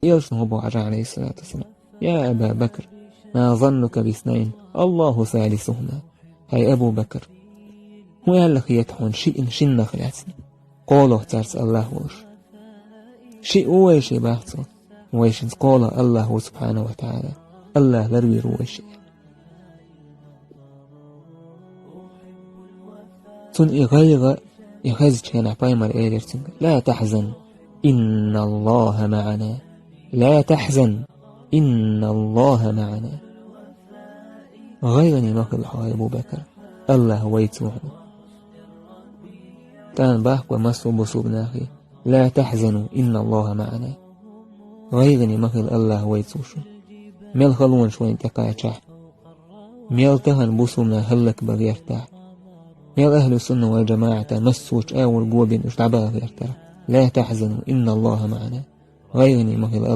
يلسنه أبو عجا عليه الصلاة والسلام: يا أبا بكر ما ظنك باثنين الله ثالثهما. هاي أبو بكر هو يالك يتحون شيء شن خلاتنا قوله تارس الله وش شيء ويش باحثه ويش قال الله سبحانه وتعالى الله لروي رويش تون إغيغ يخزج كان عبايمر إيرتن: لا تحزن إن الله معنا. لا تحزن إن الله معنا. غيرني مخل حوالي أبو بكر الله ويتوحنا تان باح ومسو بصوب ناخي: لا تحزنوا إن الله معنا. غيرني مخل الله ويتوشو ميل خلون شوين تقايتشح ميل تهن بصومنا هلك بغيرتاح ميل أهل السنة والجماعة مسوش آول قوبين اشتعبها غيرتاح. لا تحزنوا إن الله معنا. غيرني مخل الله